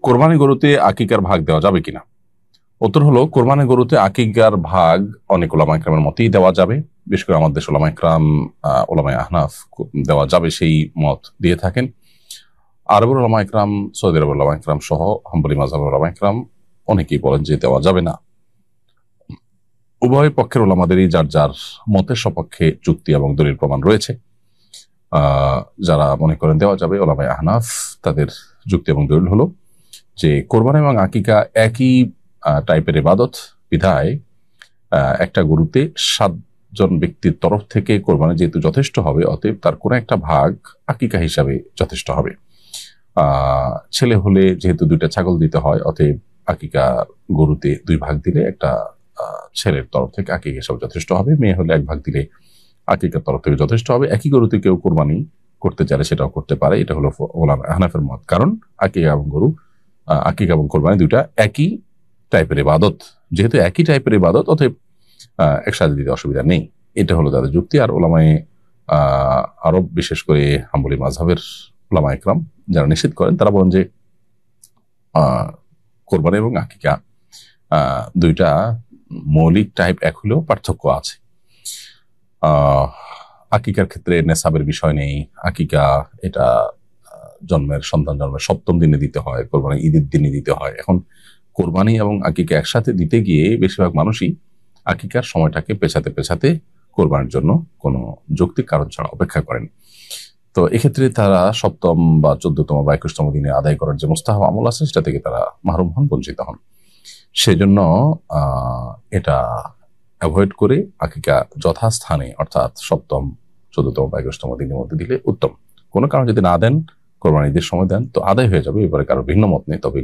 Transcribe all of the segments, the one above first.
কোরবানি গরুতে আকিকার ভাগ দেওয়া যাবে কিনা? উত্তর হলো, কোরবানি গরুতে আকিকার ভাগ অনেক ওলামা ইকরামের মতেই দেওয়া যাবে। বিশেষ করে আমাদের দেশে ওলামা ইকরাম, ওলামায়ে আহনাফ দেওয়া যাবে সেই মত দিয়ে থাকেন। আরবের ওলামা ইকরাম, সৌদি আরবের ওলামা ইকরাম সহ হাম্বলি মাযহাবের ওলামা ইকরাম অনেকেই বলেন যে দেওয়া যাবে না। উভয় পক্ষের ওলামাদেরই যার যার মতের সপক্ষে যুক্তি এবং দলিল প্রমাণ রয়েছে। যারা মনে করেন দেওয়া যাবে, ওলামায়ে আহনাফ, তাদের যুক্তি এবং দলিল হলো যে কোরবানি এবং আকিকা একই টাইপের ইবাদত বিধায় একটা গরুতে 7 জন ব্যক্তির তরফ থেকে কোরবানি যেহেতু যথেষ্ট হবে, অতএব তার কোনো একটা ভাগ আকিকা হিসাবে যথেষ্ট হবে। ছেলে হলে যেহেতু 2টা ছাগল দিতে হয়, অতএব আকিকা গরুতে 2 ভাগ দিলে একটা ছেলের তরফ থেকে আকিকা হিসাবে যথেষ্ট হবে। মেয়ে হলে 1 ভাগ দিলে আকিকার তরফ থেকে যথেষ্ট হবে। একই গরুতে কেউ কোরবানি করতে চাইলে সেটাও করতে পারে। এটা হলো ওলামা আহনাফের মত। কারণ আকিকা এবং কোরবানি 2টা একই টাইপের ইবাদত। যেহেতু একই টাইপের ইবাদত, অতএব একসাথে দিতে অসুবিধা নেই। এটা হলো তাদের যুক্তি। আর ওলামায়ে আরব, বিশেষ করে হাম্বলি মাযহাবের ওলামা ইকরাম যারা নিষেধ করেন, তারা বলেন যে কোরবানি এবং আকিকা 2টা মৌলিক টাইপ এক হলেও পার্থক্য আছে। আকিকার ক্ষেত্রে নেসাবের বিষয় নেই। আকিকা এটা সন্তান জন্মের 7ম দিনে দিতে হয়, কোরবানি ঈদের দিনে দিতে হয়। এখন কোরবানি এবং আকিকা একসাথে দিতে গিয়ে বেশিরভাগ মানুষই আকিকার সময়টাকে পেছাতে কোরবানির জন্য কোনো যৌক্তিক কারণ ছাড়া অপেক্ষা করেন। তো এক্ষেত্রে তারা 7ম বা 14তম বা 21তম দিনে আদায় করার যে মুস্তাহাব আমল আছে, সেটা থেকে তারা মাহরুম হন, বঞ্চিত হন। সেজন্য এটা অ্যাভয়েড করে আকিকা যথাস্থানে, অর্থাৎ 7ম, 14তম বা 21তম দিনের মধ্যে দিলে উত্তম। কোনো কারণ যদি না দেন, কোরবানি ঈদের সময় দেন, তো আদায় হয়ে যাবে। এবারে কারো ভিন্ন মত নেই। তবে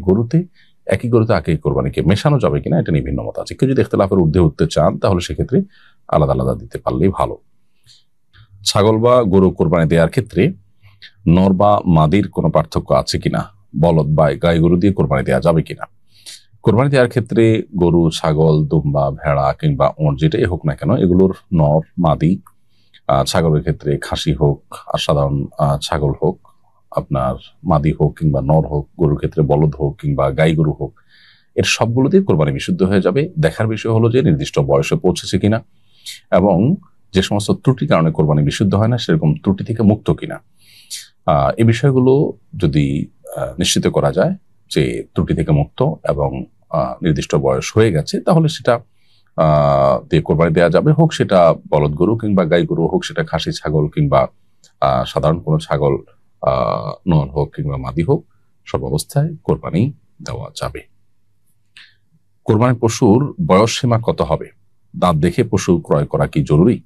একই গরুতে আকিকা কোরবানিকে মেশানো যাবে কিনা, এটা নিয়ে ভিন্ন মত আছে। কেউ যদি ইখতিলাফের ঊর্ধ্বে উঠতে চান, তাহলে সেক্ষেত্রে আলাদা আলাদা দিতে পারলেই ভালো। ছাগল বা গরু কোরবানি দেওয়ার ক্ষেত্রে নর বা মাদির কোনো পার্থক্য আছে কিনা, বলদ বা গাই গরু দিয়ে কোরবানি দেওয়া যাবে কিনা? কোরবানি দেওয়ার ক্ষেত্রে গরু, ছাগল, দুম্বা, ভেড়া কিংবা ওঁট যেটাই হোক না কেন, এগুলোর নর মাদি, ছাগলের ক্ষেত্রে খাসি হোক আর সাধারণ ছাগল হোক, আপনার মাদি হোক কিংবা নর হোক, গরুর ক্ষেত্রে বলদ হোক কিংবা গাই গরু হোক, এর সবগুলোতেই কোরবানি বিশুদ্ধ হয়ে যাবে। দেখার বিষয় হলো যে নির্দিষ্ট বয়সে পৌঁছেছে কিনা এবং যে সমস্ত ত্রুটির কারণে কোরবানি বিশুদ্ধ হয় না, সেরকম ত্রুটি থেকে মুক্ত কিনা। এই বিষয়গুলো যদি নিশ্চিত করা যায় যে ত্রুটি থেকে মুক্ত এবং নির্দিষ্ট বয়স হয়ে গেছে, তাহলে সেটা দিয়ে কোরবানি দেওয়া যাবে। হোক সেটা বলদ গরু কিংবা গাই গরু, হোক সেটা খাসি ছাগল কিংবা সাধারণ কোনো ছাগল, নর হোক কিংবা মাদি হোক, সব অবস্থায় কোরবানি দেওয়া যাবে। কোরবানি পশুর বয়স সীমা কত হবে? দাঁত দেখে পশু ক্রয় করা কি জরুরি?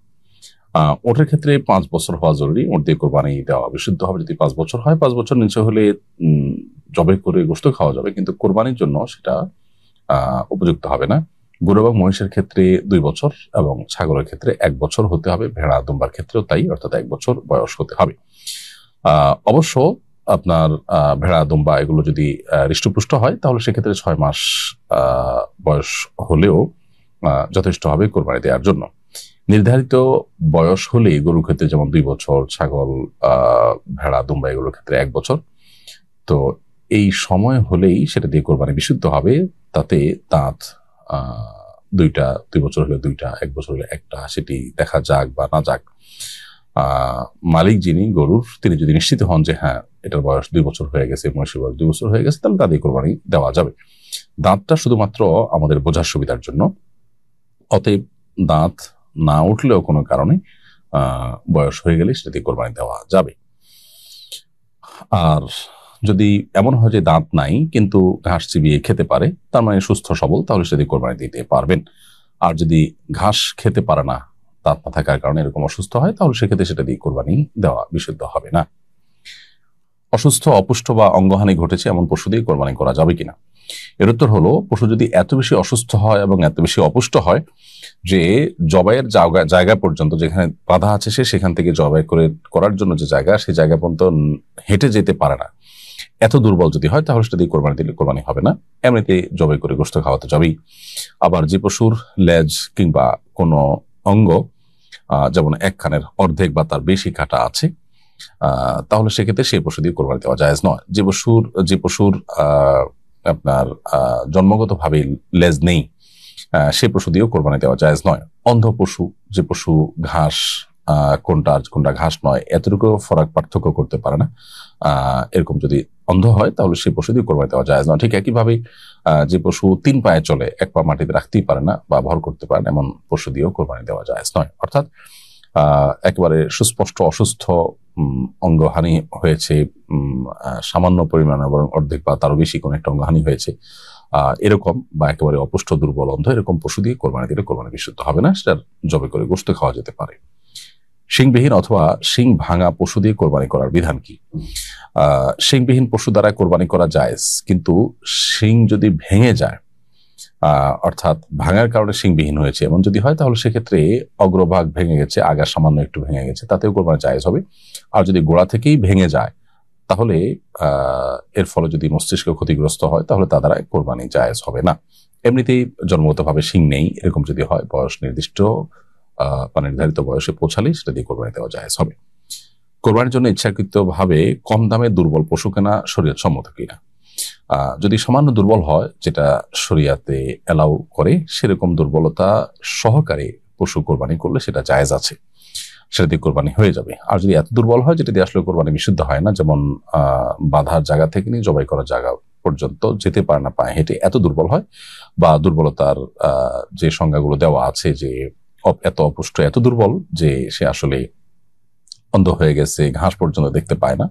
ওটের ক্ষেত্রে 5 বছর হওয়া জরুরি। ওট দিয়ে কোরবানি দেওয়া বিশুদ্ধ হবে যদি 5 বছর হয়। 5 বছর নিচে হলে জবাই করে গোশত খাওয়া যাবে, কিন্তু কোরবানির জন্য সেটা উপযুক্ত হবে না। গরু এবং মহিষের ক্ষেত্রে 2 বছর এবং ছাগলের ক্ষেত্রে 1 বছর হতে হবে। ভেড়া দুম্বার ক্ষেত্রেও তাই, অর্থাৎ 1 বছর বয়স হতে হবে। অবশ্য আপনার ভেড়া দুম্বা এগুলো যদি হৃষ্টপুষ্ট হয়, তাহলে সেক্ষেত্রে 6 মাস বয়স হলেও যথেষ্ট হবে কোরবানি দেওয়ার জন্য। নির্ধারিত বয়স হলে গরুর ক্ষেত্রে যেমন 2 বছর, ছাগল, ভেড়া দুম্বা এগুলোর ক্ষেত্রে 1 বছর। তো এই সময় হলেই সেটা দিয়ে কোরবানি বিশুদ্ধ হবে। তাতে দাঁত 2টা, 2 বছর হলে 2টা, 1 বছর হলে 1টা, সেটি দেখা যাক বা না যাক, মালিক যিনি গরুর, তিনি যদি নিশ্চিত হন যে হ্যাঁ এটার বয়স 2 বছর হয়ে গেছে, মহিষের বয়স 2 বছর হয়ে গেছে, তাহলে তাদের কোরবানি দেওয়া যাবে। দাঁতটা শুধুমাত্র আমাদের বোঝার সুবিধার জন্য। অতএব দাঁত না উঠলেও কোনো কারণে বয়স হয়ে গেলে সেটা দিয়ে কোরবানি দেওয়া যাবে। আর যদি এমন হয় যে দাঁত নাই কিন্তু ঘাস চিবিয়ে খেতে পারে, তার মানে সুস্থ সবল, তাহলে সেটা দিয়ে কোরবানি দিতে পারবেন। আর যদি ঘাস খেতে পারে না, দাঁত না থাকার কারণে এরকম অসুস্থ হয়, তাহলে সেক্ষেত্রে সেটা দিয়ে কোরবানি দেওয়া বিশুদ্ধ হবে না। অসুস্থ, অপুষ্ট বা অঙ্গহানি ঘটেছে এমন পশু দিয়ে কোরবানি করা যাবে কিনা? এর উত্তর হলো, পশু যদি এত বেশি অসুস্থ হয় এবং এত বেশি অপুষ্ট হয় যে জবাইয়ের জায়গা পর্যন্ত, যেখানে বাধা আছে সেখান থেকে জবাই করার জন্য যে জায়গা, সেই জায়গা পর্যন্ত হেঁটে যেতে পারে না, এত দুর্বল যদি হয়, তাহলে সেটা দিয়ে কোরবানি দিলে কোরবানি হবে না। এমনিতে জবাই করে গোশত খাওয়াতে যাবেই। আবার যে পশুর লেজ কিংবা কোনো অঙ্গ, যেমন 1 কানের অর্ধেক বা তার বেশি কাটা আছে, তাহলে সেক্ষেত্রে সেই পশু দিয়ে কোরবানি দেওয়া জায়েজ নয়। যে পশুর আপনার জন্মগতভাবে লেজ নেই, সে পশু দিয়েও কোরবানি দেওয়া জায়েজ নয়। অন্ধ পশু, যে পশু ঘাস কোনটা কোনটা ঘাস নয় এতটুকু ফরাক পার্থক্য করতে পারে না, এরকম যদি অন্ধ হয় তাহলে সেই পশু দিয়ে কোরবানি দেওয়া জায়েজ নয়। ঠিক একইভাবে যে পশু 3 পায়ে চলে, 1 পা মাটিতে রাখতেই পারে না বা ভর করতে পারে না, এমন পশু দিয়েও কোরবানি দেওয়া জায়েজ নয়। অর্থাৎ একেবারে সুস্পষ্ট অসুস্থ, অঙ্গহানি হয়েছে, সামান্য পরিমাণে বরং অর্ধেক বা তারও বেশি কোনো একটা অঙ্গহানি হয়েছে, এরকম বা একেবারে অপুষ্ট দুর্বল অন্ধ এরকম পশু দিয়ে কোরবানি দিলে কোরবানি বিশুদ্ধ হবে না, সেটার জবে করে গোশত খাওয়া যেতে পারে। শিংবিহীন অথবা শিং ভাঙা পশু দিয়ে কোরবানি করার বিধান কি? শিংবিহীন পশু দ্বারা কোরবানি করা জায়েজ, কিন্তু শিং যদি ভেঙে যায়, অর্থাৎ ভাঙার কারণে শিংবিহীন হয়েছে এমন যদি হয়, তাহলে সেক্ষেত্রে অগ্রভাগ ভেঙে গেছে, আগা সামান্য একটু ভেঙে গেছে, তাতেও কোরবানি জায়েজ হবে। আর যদি গোড়া থেকেই ভেঙে যায় তাহলে এর ফলে যদি মস্তিষ্ক ক্ষতিগ্রস্ত হয় তাহলে তা দ্বারা কোরবানি জায়েজ হবে না। এমনিতেই জন্মগতভাবে শিং নেই এরকম যদি হয়, বয়স নির্দিষ্ট বা নির্ধারিত বয়সে পৌঁছালেই সেটা দিয়ে কোরবানি দেওয়া জায়েজ হবে। কোরবানির জন্য ইচ্ছাকৃতভাবে কম দামে দুর্বল পশু কেনা শরীয়ত সম্মত কিনা? যদি সামান্য দুর্বল হয়, যেটা শরিয়াতে অ্যালাউ করে, সেরকম দুর্বলতা সহকারে পশু কোরবানি করলে সেটা জায়েজ আছে, সেটা দিয়ে কোরবানি হয়ে যাবে। আর যদি এত দুর্বল হয় যেটা দিয়ে আসলে কোরবানি বিশুদ্ধ হয় না, যেমন বাঁধার জায়গা থেকে নিয়ে জবাই করার জায়গা পর্যন্ত যেতে পারে না পায়ে হেঁটে, এত দুর্বল হয়, বা দুর্বলতার যে সংজ্ঞাগুলো দেওয়া আছে যে এত অপুষ্ট, এত দুর্বল যে সে আসলে অন্ধ হয়ে গেছে, ঘাস পর্যন্ত দেখতে পায় না,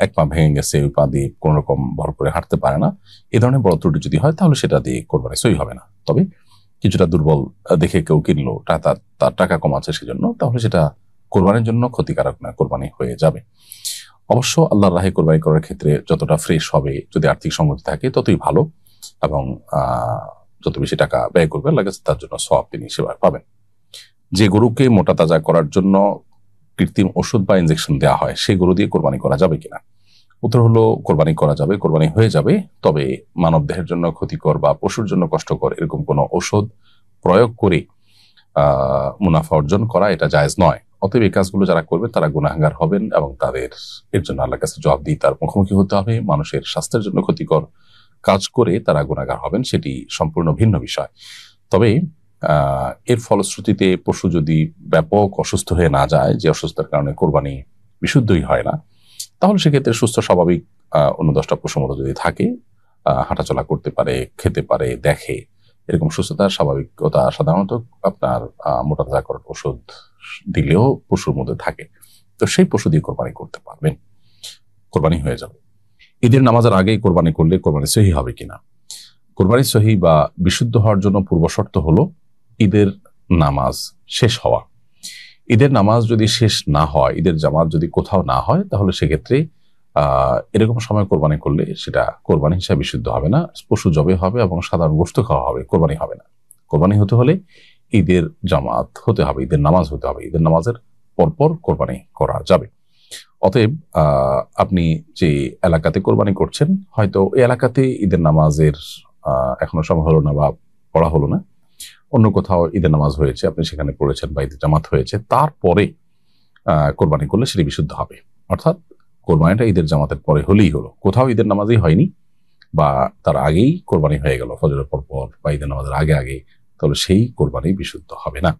1 পা ভেঙে গেছে, ওই পা দিয়ে কোন রকম ভর করে হাঁটতে পারে না, এ ধরনের বড় ত্রুটি যদি হয় তাহলে সেটা দিয়ে কোরবানি সই হবে না। তবে কিছুটা দুর্বল দেখে কেউ কিনলো, তার টাকা কম আছে সেজন্য, তাহলে সেটা কোরবানির জন্য ক্ষতিকারক না, কোরবানি হয়ে যাবে। অবশ্য আল্লাহর রাহে কোরবানি করার ক্ষেত্রে যতটা ফ্রেশ হবে, যদি আর্থিক সঙ্গতি থাকে ততই ভালো, এবং যত বেশি টাকা ব্যয় করবে আল্লাহর কাছে তার জন্য সওয়াব তিনি সেবার পাবেন। যে গরুকে মোটা তাজা করার জন্য কৃত্রিম ওষুধ বা ইনজেকশন দেওয়া হয়, সেই গরু দিয়ে কোরবানি করা যাবে কিনা? উত্তর হলো কোরবানি করা যাবে, কোরবানি হয়ে যাবে। তবে মানব দেহের জন্য ক্ষতিকর বা পশুর জন্য কষ্টকর এরকম কোনো ওষুধ প্রয়োগ করে মুনাফা অর্জন করা এটা জায়েজ নয়। অতএব এই কাজগুলো যারা করবে তারা গুনাহগার হবেন এবং তাদের এর জন্য আল্লাহর কাছে জবাবদিহিতার মুখোমুখি হতে হবে। মানুষের স্বাস্থ্যের জন্য ক্ষতিকর কাজ করে তারা গুনাহগার হবেন, সেটি সম্পূর্ণ ভিন্ন বিষয়। তবে এর ফলশ্রুতিতে পশু যদি ব্যাপক অসুস্থ হয়ে না যায়, যে অসুস্থতার কারণে কোরবানি বিশুদ্ধই হয় না, তাহলে সেক্ষেত্রে সুস্থ স্বাভাবিক অন্য 10টা পশুর মতো যদি থাকে, হাঁটাচলা করতে পারে, খেতে পারে, দেখে, এরকম সুস্থতার স্বাভাবিকতা সাধারণত আপনার মোটা তাজা করার ওষুধ দিলেও পশুর মধ্যে থাকে, তো সেই পশু দিয়ে কোরবানি করতে পারবেন, কোরবানি হয়ে যাবে। ঈদের নামাজের আগেই কোরবানি করলে কোরবানি সহি হবে কিনা? কোরবানি সহি বা বিশুদ্ধ হওয়ার জন্য পূর্ব শর্ত হলো ঈদের নামাজ শেষ হওয়া। ঈদের নামাজ যদি শেষ না হয়, ঈদের জামাত যদি কোথাও না হয়, তাহলে সেক্ষেত্রে এরকম সময় কোরবানি করলে সেটা কোরবানি হিসাবে বিশুদ্ধ হবে না, পশু জবে হবে এবং সাধারণ গোশত খাওয়া হবে, কোরবানি হবে না। কোরবানি হতে হলে ঈদের জামাত হতে হবে, ঈদের নামাজ হতে হবে, ঈদের নামাজের পরপর কোরবানি করা যাবে। অতএব আপনি যে এলাকাতে কোরবানি করছেন, হয়তো ওই এলাকাতে ঈদের নামাজের এখনো সময় হলো না বা পড়া হলো না, অন্য কোথাও ঈদের নামাজ হয়েছে, আপনি সেখানে পড়েছেন বা ঈদের জামাত হয়েছে, তারপরে কোরবানি করলে সেটি বিশুদ্ধ হবে। অর্থাৎ কোরবানিটা ঈদের জামাতের পরে হলেই হলো, কোথাও ঈদের নামাজই হয়নি বা তার আগেই কোরবানি হয়ে গেল ফজরের পর বা ঈদের নামাজের আগে আগে, তাহলে সেই কোরবানি বিশুদ্ধ হবে না।